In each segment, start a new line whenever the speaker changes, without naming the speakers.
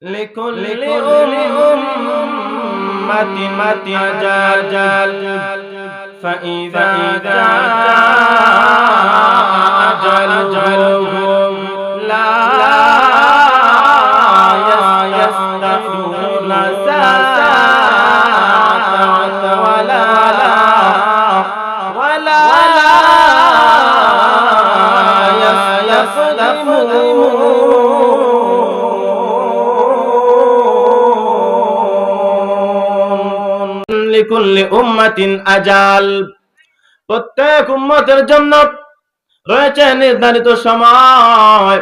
لكل أمة أجل فإذا جاء أجلهم لا يستأخرون ساعة ولا লিকুল্লি উম্মাতিন আজাল, প্রত্যেক উম্মতের জন্য রয়েছে নির্ধারিত সময়।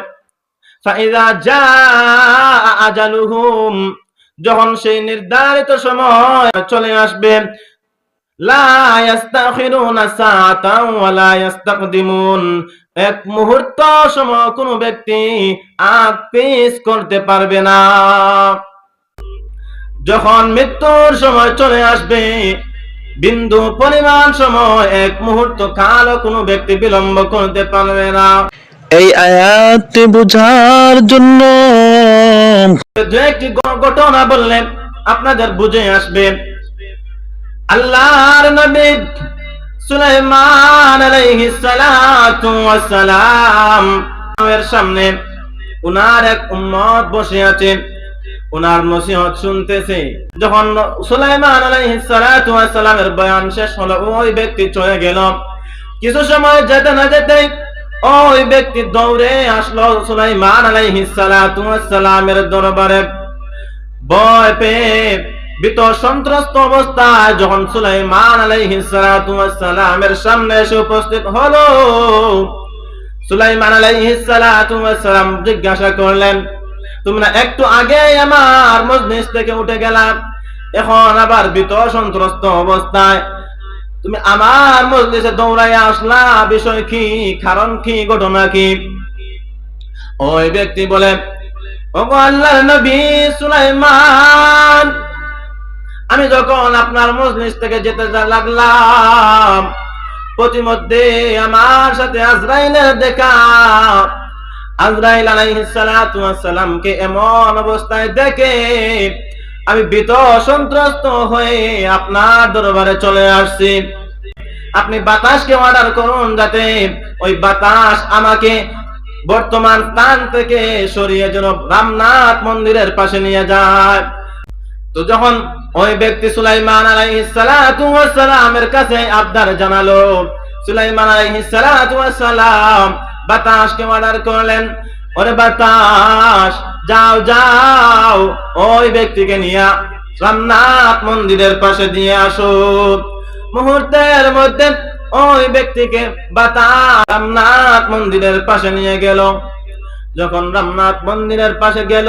ফাইযা জাআ আজালুহুম, যখন সেই নির্ধারিত সময় চলে আসবে, লা ইস্তাখিরুনা সাআতান ওয়া লা ইস্তাকদিমুন, এক মুহূর্ত সময় কোনো ব্যক্তি আগ পিছ করতে পারবে না। যখন মৃত্যুর সময় চলে আসবে, বিন্দু পরিমাণ সময়, এক মুহূর্ত কালও কোনো ব্যক্তি বিলম্ব করতে পারবে না।
এই আয়াতটি বোঝার জন্য
দু একটি ঘটনা বললেন আপনাদের বুঝে আসবে। আল্লাহর নবী সুলাইমান আলাইহিস সালাতু ওয়াস সালাম এর সামনে উনার এক উম্মত বসে আছে, উনার নসিহত শুনতেছে। যখন সুলাইমান আলাইহিস সালাতু ওয়াস সালামের বয়ান শেষ হলো, ওই ব্যক্তি চলে গেল। কিছু সময় যেতে না যেতে ওই ব্যক্তি দৌড়ে আসলো সুলাইমান আলাইহিস সালাতু ওয়াস সালামের দরবারে। ভয় পেয়ে ভীত সন্ত্রস্ত অবস্থায় যখন সুলাইমান আলাইহিস সালাতু ওয়াস সালামের সামনে এসে উপস্থিত হলো, সুলাইমান আলাইহিস সালাতু ওয়াস সালাম জিজ্ঞাসা করলেন, তোমরা একটু আগে আমার মজলিস থেকে উঠে গেলা, এখন আবার ভীত সন্ত্রস্ত অবস্থায় তুমি আমার মজলিসে দৌড়াইয়া আসলা, বিষয় কি, কারণ কি, ঘটনা কি? ওই ব্যক্তি বলে, ওগো আল্লাহর নবী সুলাইমান, আমি যখন আপনার মজলিস থেকে যেতে লাগলাম, প্রতিমধ্যে আমার সাথে আজরাইলের দেখা। আজরাইল আলাইহিস সালাতু ওয়াস সালামকে এমন অবস্থায় দেখে আমি ভীত সন্ত্রস্ত হয়ে আপনার দরবারে চলে আসছি। আপনি বাতাসকে অর্ডার করুন যাতে ওই বাতাস আমাকে বর্তমান স্থান থেকে সরিয়ে যেন রামনাথ মন্দিরের পাশে নিয়ে যায়। তো যখন ওই ব্যক্তি সুলাইমান আলাইহিস সালাতু ওয়াস সালামের কাছে আবদার জানালো, সুলাইমান আলাইহিস সালাতু ওয়াস সালাম বাতাসকে অর্ডার করলেন, ওরে বাতাস যাও যাও, ওই ব্যক্তিকে নিয়ে রামনাথ মন্দিরের পাশে দিয়ে আসো। মুহূর্তের মধ্যে ওই ব্যক্তিকে বাতাস রামনাথ মন্দিরের পাশে নিয়ে গেল। যখন রামনাথ মন্দিরের পাশে গেল,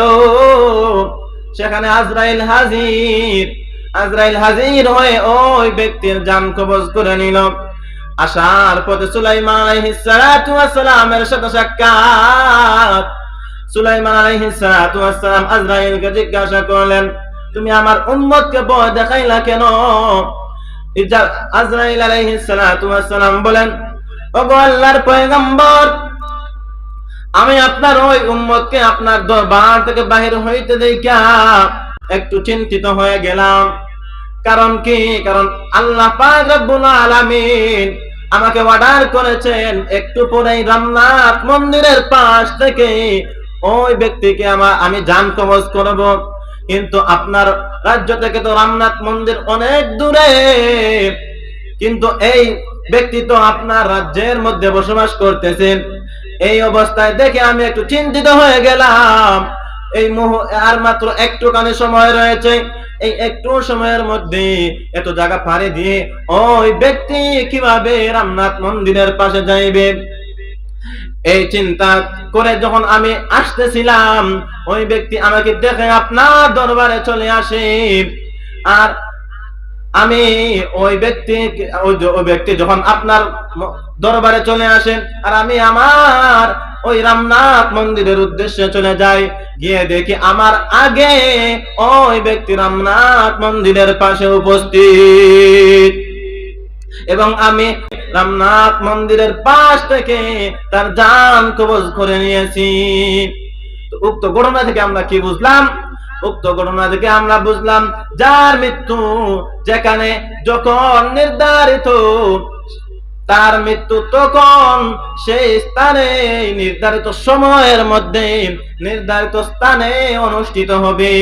সেখানে আজরাইল হাজির হয়ে ওই ব্যক্তির জান কবজ করে নিল। আসার পথে সুলাইমান আলাইহিস সালাতু ওয়াস সালামের সাথে সাক্ষাৎ। সুলাইমান আলাইহিস সালাতু ওয়াস সালাম আজরাইলকে জিজ্ঞাসা করলেন, তুমি আমার উম্মতকে ভয় দেখাইলা কেন? আজরাইল আলাইহিস সালাতু ওয়াস সালাম বলেন, ওগো আল্লাহর পয়গম্বর, আমি আপনার ওই উম্মতকে আপনার দরবার থেকে বাহির হইতে দেখা একটু চিন্তিত হয়ে গেলাম। কারণ কি? কারণ আল্লাহ পাক রব্বুল আলামিন আমাকে অর্ডার করেছেন একটু পরেই রামনাথ মন্দিরের পাশ থেকে ওই ব্যক্তিকে আমি জান কবজ করব। কিন্তু আপনার রাজ্য থেকে তো রামনাথ মন্দির অনেক দূরে, কিন্তু এই ব্যক্তি তো আপনার রাজ্যের মধ্যে বসবাস করতেছেন। এই অবস্থায় দেখে আমি একটু চিন্তিত হয়ে গেলাম। এই আর মাত্র একটুখানি সময় রয়েছে, এই একটু সময়ের মধ্যে এত জায়গা পাড়ি দিয়ে ওই ব্যক্তি কিভাবে রামনাথ মন্দিরের পাশে যাইবে? এই চিন্তা করে যখন আমি আসতেছিলাম, ওই ব্যক্তি আমাকে দেখে আপনার দরবারে চলে আসে। আর আমি ওই ব্যক্তি যখন আপনার দরবারে চলে আসেন, আর আমি আমার ওই রামনাথ মন্দিরের উদ্দেশ্যে চলে যাই, গিয়ে দেখি আমার আগে ওই ব্যক্তি রামনাথ মন্দিরের পাশে উপস্থিত। এবং আমি রামনাথ মন্দিরের পাশ থেকে তার জান কবজ করে নিয়েছি। উক্ত ঘটনা থেকে আমরা কি বুঝলাম? উক্ত ঘটনা থেকে আমরা বুঝলাম যার মৃত্যু যেখানে যখন নির্ধারিত, তার মৃত্যু তখন সেই স্থানে নির্ধারিত সময়ের মধ্যে নির্ধারিত স্থানে অনুষ্ঠিত হবে।